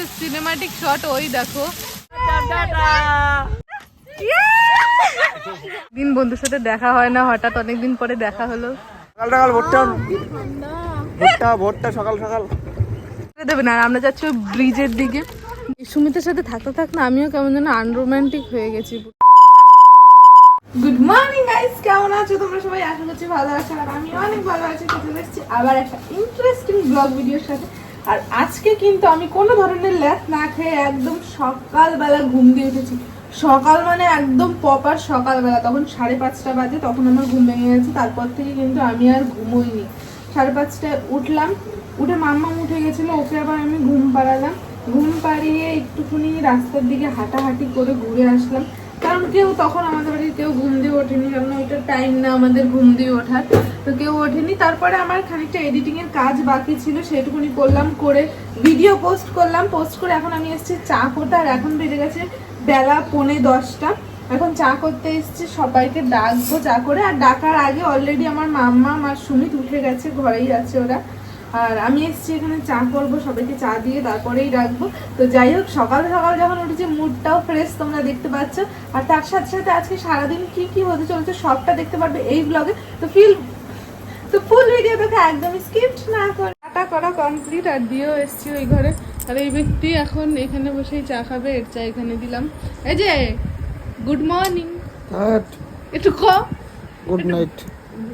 হচ্ছে cinematic shot, ওই দেখো। দিন বন্ধুর সাথে দেখা হয় না, হঠাৎ অনেকদিন পরে দেখা হলো। সকাল ভোরটা সকাল দেবে না, আর আমরা যাচ্ছি ওই ব্রিজের দিকে। সুমিতের সাথে থাকতে থাকতে আমিও কেমন যেন আনরোম্যান্টিক হয়ে গেছি। গুড মর্নিং গাইস, কেমন আছো তোমরা সবাই? আশা করছি ভালো আছো, আর আমি অনেক ভালো আছি। চলে এসেছি আবার একটা ইন্টারেস্টিং ব্লগ ভিডিওর সাথে। আর আজকে কিন্তু আমি কোনো ধরনের ল্যাপ না খেয়ে একদম সকালবেলা ঘুম দিয়ে উঠেছি। সকাল মানে একদম প্রপার সকালবেলা, তখন 5:30 বাজে, তখন আমার ঘুম ভেঙে গেছে। তারপর থেকে কিন্তু আমি আর ঘুমোইনি। 5:30টায় উঠলাম, উঠে মাম্মা উঠে গেছিলো, ওকে আবার আমি ঘুম পাড়ালাম। ঘুম পাড়িয়ে একটুখানি রাস্তার দিকে হাঁটাহাঁটি করে ঘুরে আসলাম, কারণ কেউ তখন আমাদের বাড়ির কেউ ঘুম দিয়ে ওঠেনি, কারণ ওইটা টাইম না আমাদের ঘুম দিয়ে ওঠার, তো কেউ ওঠেনি। তারপরে আমার খানিকটা এডিটিং এর কাজ বাকি ছিল, সেটুকুনি করলাম, করে ভিডিও পোস্ট করলাম। পোস্ট করে এখন আমি এসেছি চা করতে, আর এখন বেজে গেছে বেলা 9:45। এখন চা করতে এসেছি, সবাইকে ডাকবো চা করে। আর ডাকার আগে অলরেডি আমার মাম্মা আর সুমিত উঠে গেছে, ঘরেই আছে ওরা। আর আমি এসেছি এখানে চা করবো, সবাইকে চা দিয়ে তারপরেই রাখবো। তো যাই হোক, সকাল সকাল যখন উঠেছি মুডটাও ফ্রেশ, তোমরা দেখতে পাচ্ছ। আর তার সাথে সাথে আজকে সারাদিন কি কি হতে চলছে সবটা দেখতে পারবে এই ব্লগে। তো ফুল ভিডিওটাকে একদম স্কিপ না করে চা করা কমপ্লিট, আর দিয়েও এসেছি ওই ঘরে। আর এই ব্যক্তি এখন এখানে বসেই চা খাবে, এর চা এখানে দিলাম। এই যে গুড মর্নিং, একটু কম গুড নাইট।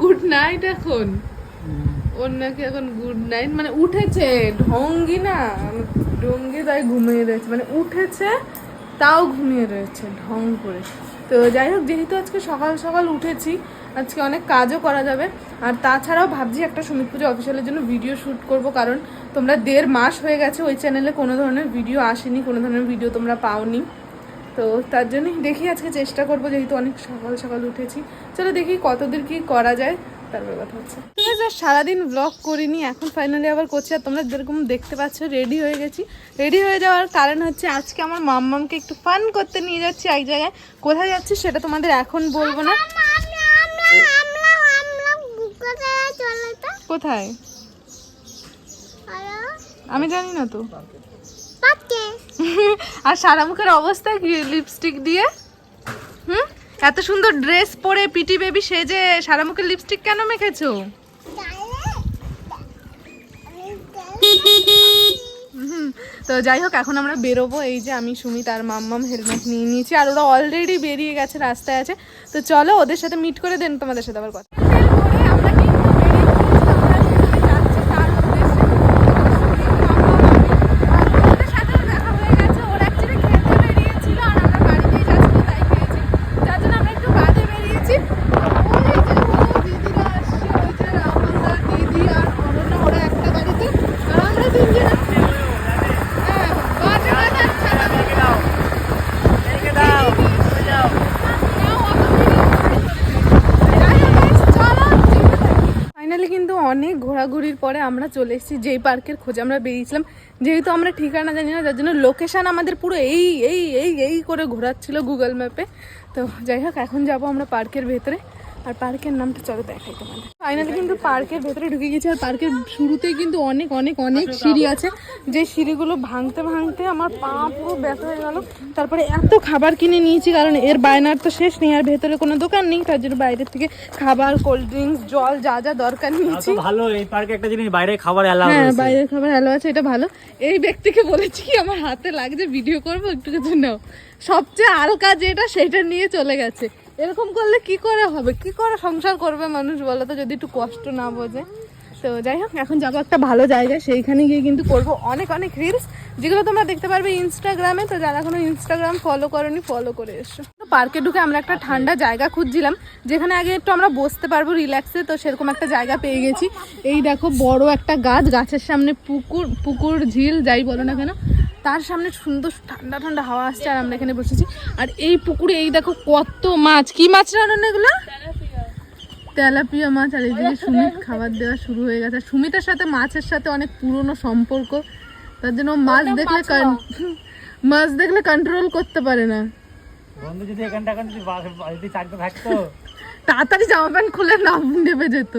গুড নাইট এখন ওর নাকি এখন গুড নাইট, মানে উঠেছে ঢঙ্গি না, ঢঙ্গি তাই ঘুমিয়ে রয়েছে, মানে উঠেছে তাও ঘুমিয়ে রয়েছে ঢং করে। তো যাই হোক, যেহেতু আজকে সকাল সকাল উঠেছি, আজকে অনেক কাজও করা যাবে। আর তাছাড়াও ভাবছি একটা সমিত পুজো অফিসিয়ালের জন্য ভিডিও শ্যুট করব, কারণ তোমরা 1.5 মাস হয়ে গেছে ওই চ্যানেলে কোনো ধরনের ভিডিও আসেনি, কোনো ধরনের ভিডিও তোমরা পাওনি। তো তার জন্যই দেখি আজকে চেষ্টা করবো, যেহেতু অনেক সকাল সকাল উঠেছি। চলো দেখি কতদূর কি করা যায়, তারপর কথা হচ্ছে। ঠিক আছে, সারাদিন ব্লগ করিনি, এখন ফাইনালি আবার করছি। আর তোমরা যেরকম দেখতে পাচ্ছ রেডি হয়ে গেছি। রেডি হয়ে যাওয়ার কারণ হচ্ছে আজকে আমার মাম্মামকে একটু ফান করতে নিয়ে যাচ্ছি এক জায়গায়। কোথায় যাচ্ছি সেটা তোমাদের এখন বলবো না। কোথায় আমি জানি না তো। আর সারা মুখের অবস্থা কি লিপস্টিক দিয়ে? এত সুন্দর ড্রেস পরে পিটি বেবি সেজে সারা মুখে লিপস্টিক কেন মেখেছো? তো যাই হোক, এখন আমরা বেরোবো। এই যে আমি, সুমিত আর মাম্মাম হেলমেট নিয়ে নিয়েছি, আর ওরা অলরেডি বেরিয়ে গেছে, রাস্তায় আছে। তো চলো ওদের সাথে মিট করে দেন তোমাদের সাথে আবার কথা। অনেক ঘোরাঘুরির পরে আমরা চলে এসেছি যেই পার্কের খোঁজে আমরা বেরিয়েছিলাম। যেহেতু আমরা ঠিকানা জানি না, যার জন্য লোকেশান আমাদের পুরো এই এই এই এই করে ঘোরাচ্ছিল গুগল ম্যাপে। তো যাই হোক, এখন যাব আমরা পার্কের ভেতরে। আর পার্কের নামটা চলো দেখাই তোমাদের। ফাইনালি কিন্তু পার্কের ভেতরে ঢুকে গেছি। আর পার্কের শুরুতেই কিন্তু অনেক অনেক অনেক সিঁড়ি আছে, যে সিঁড়িগুলো ভাঙতে ভাঙতে আমার পা পুরো ব্যথা হয়ে গেল। তারপরে এত খাবার কিনে নিয়েছি, কারণ এর বায়নার তো শেষ নেই, আর ভেতরে কোনো দোকান নেই, তার জন্য বাইরের থেকে খাবার, কোল্ড ড্রিঙ্কস, জল যা যা দরকার নিয়েছি। ভালো, এই পার্কে একটা জিনিস বাইরে খাবার অ্যালাউ আছে। হ্যাঁ, বাইরের খাবার অ্যালাউ আছে, এটা ভালো। এই ব্যক্তিকে বলেছি কি আমার হাতে লাগছে, ভিডিও করবো একটু কিছু নাও, সবচেয়ে হালকা যেটা সেটা নিয়ে চলে গেছে। এরকম করলে কি করে হবে, কি করে সংসার করবে মানুষ বলো তো, যদি একটু কষ্ট না বোঝে। তো যাই হোক, এখন যাবো একটা ভালো জায়গায়, সেইখানে গিয়ে কিন্তু করবো অনেক অনেক রিলস, যেগুলো তোমরা দেখতে পারবে ইনস্টাগ্রামে। তো যারা এখনো ইনস্টাগ্রাম ফলো করোনি, ফলো করে এসো। পার্কে ঢুকে আমরা একটা ঠান্ডা জায়গা খুঁজছিলাম, যেখানে আগে একটু আমরা বসতে পারবো রিল্যাক্সে। তো সেরকম একটা জায়গা পেয়ে গেছি। এই দেখো বড় একটা গাছ, গাছের সামনে পুকুর ঝিল যাই বলো না কেন, তার সামনে সুন্দর ঠান্ডা ঠান্ডা হাওয়া আসছে, আর আমরা এখানে বসেছি। আর এই পুকুরে এই দেখো কত মাছ, কি মাছ রান্না এগুলো? তেলাপিয়া মাছ। আর এইদিকে সুমিত খাবার দেওয়া শুরু হয়ে গেছে। সুমিতের সাথে মাছের সাথে অনেক পুরনো সম্পর্ক, তার জন্য মাছ দেখলে কন্ট্রোল করতে পারে না। তাড়াতাড়ি জামা প্যান্ট খুলে নাম নেমে যেত।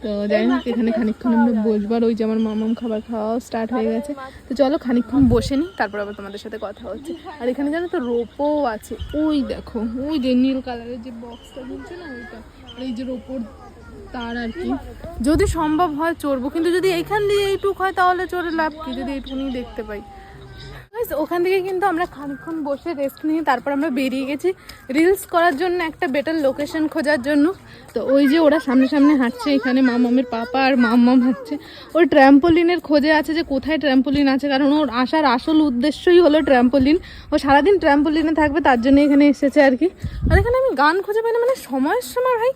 তো যাই হোক এখানে খানিকক্ষণ আমরা বসবার, ওই যে আমার মামাম খাবার খাওয়াও স্টার্ট হয়ে গেছে। তো চলো খানিকক্ষণ বসে নিই, তারপর আবার তোমাদের সাথে কথা হচ্ছে। আর এখানে জানো তো রোপও আছে, ওই দেখো ওই যে নীল কালারের যে বক্সটা ঝুলছে না ওইটা, আর এই যে রোপোর তার আর কি। যদি সম্ভব হয় চড়বো, কিন্তু যদি এইখান দিয়ে এইটুক হয় তাহলে চড়ে লাভ কি, যদি এইটুকুনি দেখতে পাই। ওখান থেকে কিন্তু আমরা খানিকক্ষণ বসে রেস্ট নিয়ে তারপর আমরা বেরিয়ে গেছি রিলস করার জন্য, একটা বেটার লোকেশন খোঁজার জন্য। তো ওই যে ওরা সামনে সামনে হাঁটছে, এখানে মামামের পাপা আর মাম্মাম হাঁটছে। ওর ট্র্যাম্পোলিনের খোঁজে আছে যে কোথায় ট্র্যাম্পোলিন আছে, কারণ ওর আসার আসল উদ্দেশ্যই হলো ট্র্যাম্পোলিন। ও সারাদিন ট্র্যাম্পোলিনে থাকবে, তার জন্য এখানে এসেছে আর কি। আর এখানে আমি গান খুঁজে পাই না, মানে সময়ের সময় ভাই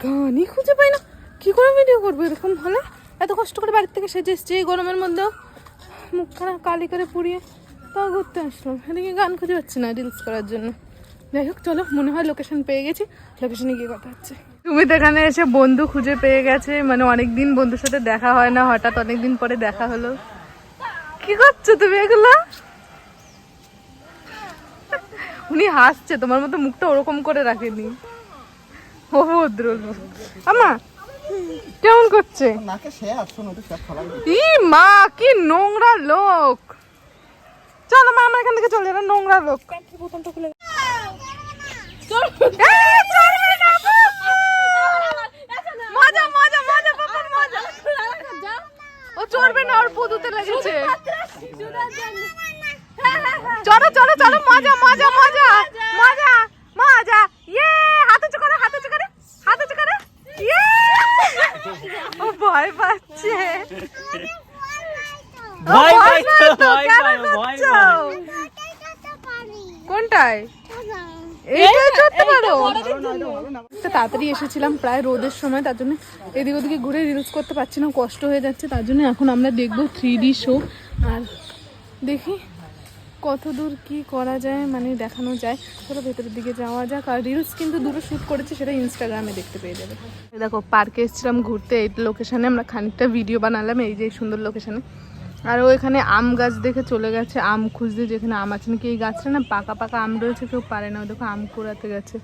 গানই খুঁজে পাই না। কী করে ভিডিও করবো এরকম হলে? এত কষ্ট করে বাড়ির থেকে সেজে এসছি এই গরমের মধ্যেও, মুখখানা কালি করে পুড়িয়ে তাও ঘুরতে আসলাম, এদিকে গান খুঁজে পাচ্ছি না রিলস করার জন্য। যাই হোক চলো, মনে হয় লোকেশন পেয়ে গেছি, লোকেশনে গিয়ে কথা হচ্ছে। তুমি তো এখানে এসে বন্ধু খুঁজে পেয়ে গেছে, মানে অনেকদিন বন্ধুর সাথে দেখা হয় না, হঠাৎ অনেকদিন পরে দেখা হলো। কি করছো তুমি এগুলো? উনি হাসছে, তোমার মতো মুখটা ওরকম করে রাখেনি। ও ভদ্র লোক। আমা কেমন করছে? ই মা, কি নোংরা লোক। চলো মা, আমরা এখান থেকে চলে, এরা নোংরা লোক। মজা মজা মজা বাবার মজা। ও চড়বে না, ওর পদুতে লেগেছে। চলো চলো চলো, মজা মজা মজা মজা মজা। ইয়ে, হাত উঁচু করে, হাত উঁচু করে, হাত উঁচু করে। ইয়ে, ও ভয় পাচ্ছে। কোনটায়? এইটাই চড়তে পারো? তাড়াতাড়ি এসেছিলাম প্রায় রোদের সময়, তার জন্য এদিক ওদিকে ঘুরে রিলস করতে পারছি না, কষ্ট হয়ে যাচ্ছে। তার জন্য এখন আমরা দেখবো 3D শো। আর দেখি কত দূর কি করা যায়, মানে দেখানো যায়। চলো ভেতরের দিকে যাওয়া যাক। আর রিলস কিন্তু দুটো শ্যুট করেছি, সেটা ইনস্টাগ্রামে দেখতে পেয়ে যাবে। দেখো পার্কে এসেছিলাম ঘুরতে, এই লোকেশানে আমরা খানিকটা ভিডিও বানালাম, এই যে সুন্দর লোকেশানে। আর ও এখানে আম গাছ দেখে চলে গেছে আম খুঁজতে, যেখানে আম আছে নাকি। এই গাছটা না পাকা পাকা আম রয়েছে, কেউ পারে না। দেখো আম কুড়াতে গেছে।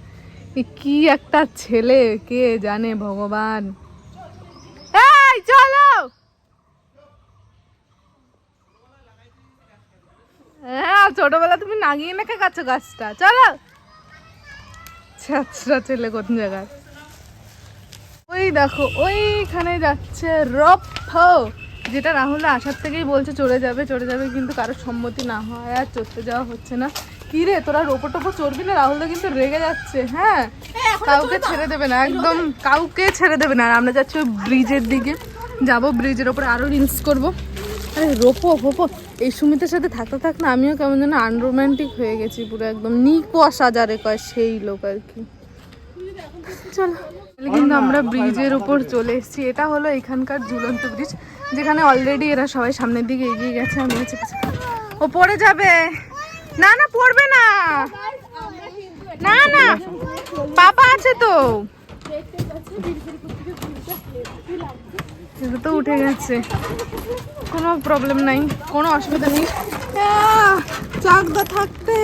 কি একটা ছেলে, কে জানে ভগবান। এই চলো, হ্যাঁ ছোটবেলা তুমি নাগিয়ে মেখে গেছো গাছটা। চলো, ছাত্রা ছেলে কোন জায়গায়। ওই দেখো ওইখানে যাচ্ছে রপ, যেটা রাহুল আসার থেকেই বলছে চড়ে যাবে চড়ে যাবে, কিন্তু কারোর সম্মতি না হয় আর চড়তে যাওয়া হচ্ছে না। কি রে তোরা রোপো টোপো চড়বি না? রাহুল কিন্তু রেগে যাচ্ছে। হ্যাঁ, কাউকে ছেড়ে দেবে না, একদম কাউকে ছেড়ে দেবে না। আর আমরা যাচ্ছি ওই ব্রিজের দিকে, যাবো ব্রিজের ওপরে আরো রিলস করবো। আরে রোপো ফোপো, এই সুমিতের সাথে থাকতে থাক না আমিও কেমন যেন আনরোম্যান্টিক হয়ে গেছি পুরো, একদম নিকোয়া যারে কয় সেই লোক আর কি। চলো, কিন্তু আমরা ব্রিজের উপর চলে এসেছি। এটা হলো এখানকার ঝুলন্ত ব্রিজ, যেখানে অলরেডি এরা সবাই সামনের দিকে এগিয়ে গেছে। আমি হচ্ছে ও পড়ে যাবে। না না পড়বে না, না না পাপা আছে তো। এটা তো উঠে গেছে, কোনো প্রবলেম নাই, কোনো অসুবিধা নেই। চাকদা থাকতে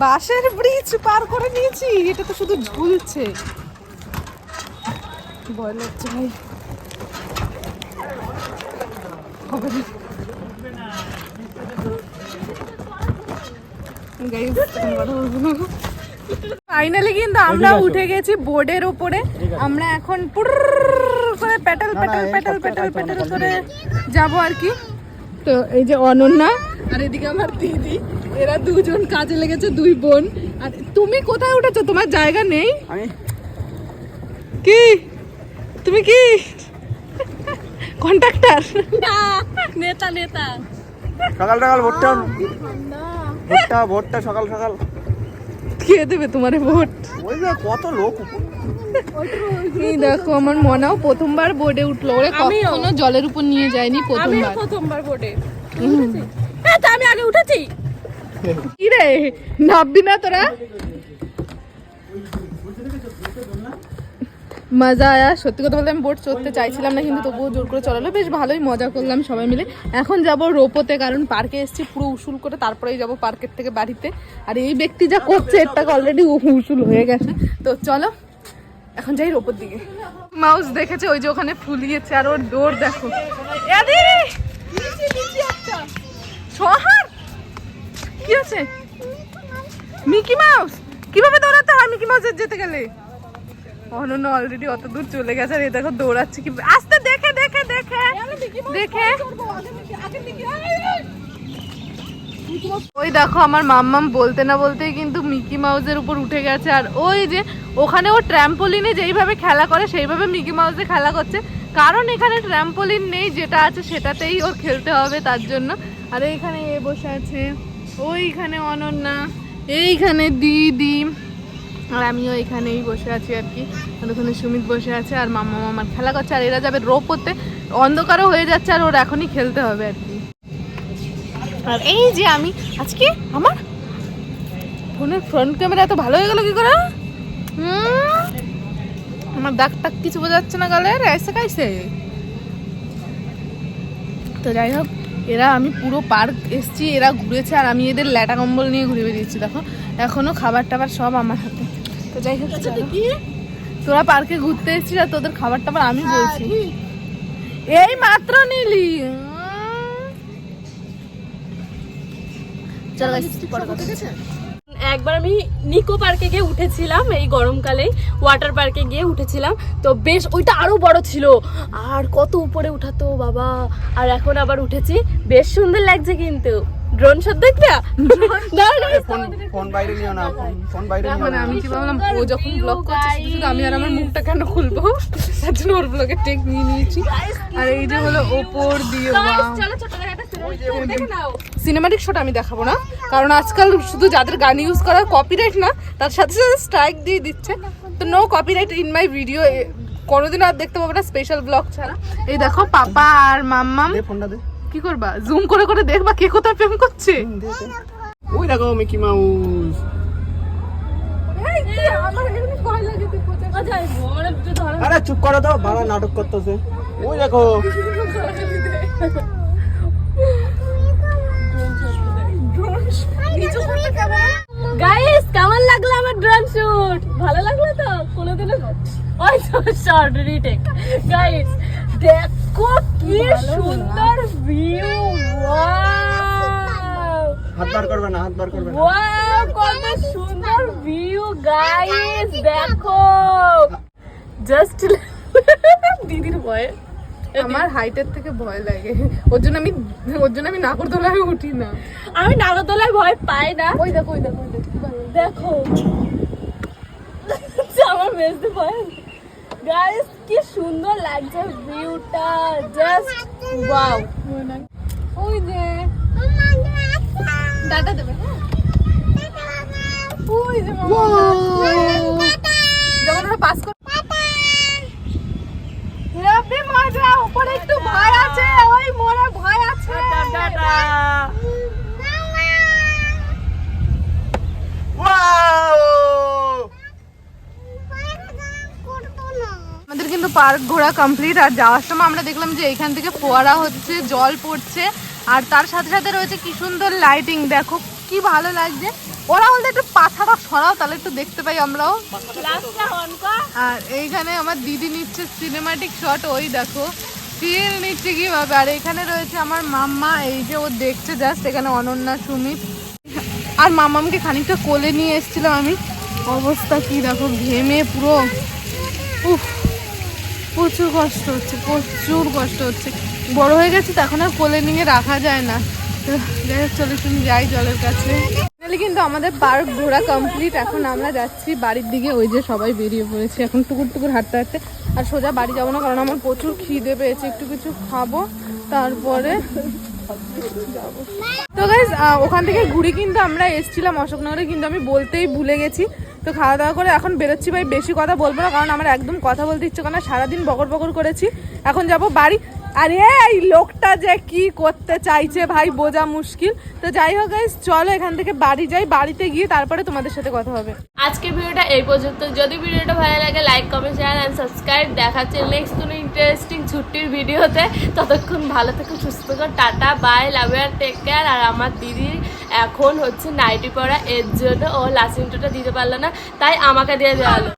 বাঁশের ব্রিজ পার করে নিয়েছি, এটা তো শুধু ঝুলছে। ভয় লাগছে ভাই, হবে না। ফাইনালি কিন্তু আমরা উঠে গেছি বোর্ডের উপরে। আমরা এখন করে petal petal petal petal petal করে যাবো আর কি। তো এই যে অনন্যা আর এদিকে আমার দিদি, এরা দুজন কাজে লেগেছে, দুই বোন। আর তুমি কোথায় উঠেছো? তোমার জায়গা নেই। কি তুমি কি কন্ট্রাক্টর? না, নেতা নেতা। সকাল সকাল ভোটটা ভোটটা ভোটটা সকাল সকাল কে দেবে তোমারে ভোট? ওই যে কত লোক। এই দেখো আমার মনাও প্রথমবার বোর্ডে উঠলো, ওরে কখনো জলের উপর নিয়ে যায়নি, প্রথমবার বোর্ডে। হ্যাঁ তা আমি আগে উঠেছি। কি রে নাববি না তোরা? মজা আয়া, সত্যি কথা বলতে আমি বোট চড়তে চাইছিলাম না, কিন্তু তবুও জোর করে চড়ালো, বেশ ভালোই মজা করলাম সবাই মিলে। এখন যাব রোপোতে, কারণ পার্কে এসেছি পুরো উসুল করে, তারপরেই যাব পার্কের থেকে বাড়িতে। আর এই ব্যক্তি যা করছে এর টাকা অলরেডি উসুল হয়ে গেছে। তো চলো এখন যাই ওপর দিকে। মাউস দেখেছে ওই যে ওখানে ফুলিয়েছে, আর ওর দৌড় দেখো। কি আছে? মিকি মাউস কিভাবে দৌড়াতে হয় মিকি মাউসের যেতে গেলে? অনন্য অলরেডি অত দূর চলে গেছে, আর এই দেখো দৌড়াচ্ছে কি আস্তে। দেখে দেখে দেখে দেখে ওই দেখো আমার মাম্মাম বলতে না বলতেই কিন্তু মিকি মাউসের উপর উঠে গেছে। আর ওই যে ওখানে ও ট্র্যাম্পোলিনে যেইভাবে খেলা করে সেইভাবে মিকি মাউসে খেলা করছে, কারণ এখানে ট্র্যাম্পোলিন নেই, যেটা আছে সেটাতেই ওর খেলতে হবে তার জন্য। আর এইখানে এ বসে আছে, ওইখানে অনন্যা, এইখানে দিদি, আর আমিও এখানেই বসে আছি আর কি। আর ওখানে সুমিত বসে আছে, আর মাম্মা আমার খেলা করছে। আর এরা যাবে রোপ করতে, অন্ধকারও হয়ে যাচ্ছে, আর ওর এখনই খেলতে হবে আর কি। আর এই যে আমি আজকে আমার ফোনের ফ্রন্ট ক্যামেরা এত ভালো হয়ে গেল কি করে? আমার দাগ টাক কিছু বোঝা যাচ্ছে না গালের, এসে কাইছে। তো যাই হোক, এরা আমি পুরো পার্ক এসছি, এরা ঘুরেছে, আর আমি এদের ল্যাটা কম্বল নিয়ে ঘুরে বেরিয়েছি। দেখো এখনো খাবার টাবার সব আমার হাতে। তো যাই হোক, তোরা পার্কে ঘুরতে এসেছিস আর তোদের খাবার টাবার আমি বলছি। এই মাত্র নিলি। একবার আমি নিকো পার্কে গিয়ে উঠেছিলাম, এই গরমকালে ওয়াটার পার্কে গিয়ে উঠেছিলাম, তো বেশ ওইটা আরো বড় ছিল, আর কত উপরে উঠাতো বাবা। আর এখন আবার উঠেছি, বেশ সুন্দর লাগছে কিন্তু। ড্রোন শট দেখবে? ফোন বাইরে নিও না, ফোন বাইরে নিও মানে না। আমি কি ভাবলাম ও যখন ব্লগ করছে শুধু আমি আর আমার মুখটা কেন খুলবো, তার জন্য ওর ব্লগে টেক নিয়ে নিয়েছি। আর এই যে হলো ওপর দিয়ে চলো ছোট একটা দেখে নাও। সিনেমাটিক শট আমি দেখাবো না, কারণ আজকাল শুধু যাদের গান ইউজ করার কপিরাইট না, তার সাথে সাথে স্ট্রাইক দিয়ে দিচ্ছে। তো no copyright in my video, কোনোদিন আর দেখতে পাবো না স্পেশাল ব্লগ ছাড়া। এই দেখো পাপা আর মাম্মাম। দে ফোনটা দে। কি করবা? জুম করে করে দেখবা কে কোথায় প্রেম করছে। ওই দেখো মিকি মাউস। আরে চুপ করো তো, বাবা নাটক করতেছে। ওই দেখো গাইস কেমন লাগলো আমার ড্রোন শুট? ভালো লাগলো তো? কোনোদিনও ওই শর্ট রিটেক। গাইস দেখো কি সুন্দর ভিউ, ওয়াও। হাত বার করবে না, হাত বার করবে না। ওয়াও কত সুন্দর ভিউ গাইস, দেখো জাস্ট দিদির ভয়ে আমার হাইটের থেকে ভয় লাগে, ওর জন্য আমি নাগরদোলায় উঠি না। আমি নাগরদোলায় ভয় পাই না। ওই দেখো ওই দেখো দেখো আমার বেশি ভয়। গাইস কি সুন্দর লাগছে ভিউটা, জাস্ট ওয়াও। ওই যে দাদা দেবে, ওই যে যখন ওরা পাস করে হেভি মজা। উপরে একটু ভয় আছে, ওই মোড়ে ভয় আছে। আমাদের কিন্তু পার্ক ঘোরা কমপ্লিট। আর যাওয়ার সময় আমরা দেখলাম যে এখান থেকে ফোয়ারা হচ্ছে, জল পড়ছে, আর তার সাথে সাথে রয়েছে কি সুন্দর লাইটিং। দেখো কি ভালো লাগছে। ওরা বলতে একটু পাছাটা সরাও, তাহলে একটু দেখতে পাই আমরাও। আর এইখানে আমার দিদি নিচ্ছে সিনেমাটিক শট, ওই দেখো ফিল নিচ্ছে কিভাবে। আর এখানে রয়েছে আমার মাম্মা, এই যে ও দেখছে জাস্ট। এখানে অনন্যা, সুমিত, আর মামামকে খানিকটা কোলে নিয়ে এসেছিলাম আমি। অবস্থা কি দেখো, ঘেমে পুরো উফ, প্রচুর কষ্ট হচ্ছে, প্রচুর কষ্ট হচ্ছে। বড় হয়ে গেছে তো এখন আর কোলে নিয়ে রাখা যায় না। যাই হোক চলে শুনি যাই জলের কাছে। কিন্তু আমাদের পার্ক ঘোরা কমপ্লিট। এখন আমরা যাচ্ছি বাড়ির দিকে। ওই যে সবাই বেরিয়ে পড়েছে এখন টুকুর টুকুর হাঁটতে হাঁটতে। আর সোজা বাড়ি যাবো না, কারণ আমার প্রচুর খিদে পেয়েছে, একটু কিছু খাবো তারপরে যাবো। তো গাইস ওখান থেকে ঘুরে কিন্তু আমরা এসেছিলাম অশোকনগরে, কিন্তু আমি বলতেই ভুলে গেছি। তো খাওয়া দাওয়া করে এখন বেরোচ্ছি। ভাই বেশি কথা বলবো না, কারণ আমার একদম কথা বলতে ইচ্ছে করে না, সারাদিন বকর বকর করেছি। এখন যাব বাড়ি। আরে এই লোকটা যে কি করতে চাইছে ভাই বোঝা মুশকিল। তো যাই হোক গাইস চলো এখান থেকে বাড়ি যাই, বাড়িতে গিয়ে তারপরে তোমাদের সাথে কথা হবে। আজকের ভিডিওটা এই পর্যন্ত। যদি ভিডিওটা ভালো লাগে like comment share and subscribe. দেখাচ্ছে নেক্সট কোনো ইন্টারেস্টিং ছুটির ভিডিওতে। ততক্ষণ ভালো থেকো, সুস্থ থাকো, টাটা বাই, লাভ ইউ আর টেক কেয়ার। আর আমার দিদির এখন হচ্ছে নাইটি পড়া, এর জন্য ও লাস্ট ইন্ট্রোটা দিতে পারলো না, তাই আমাকে দিয়ে দেওয়া হলো।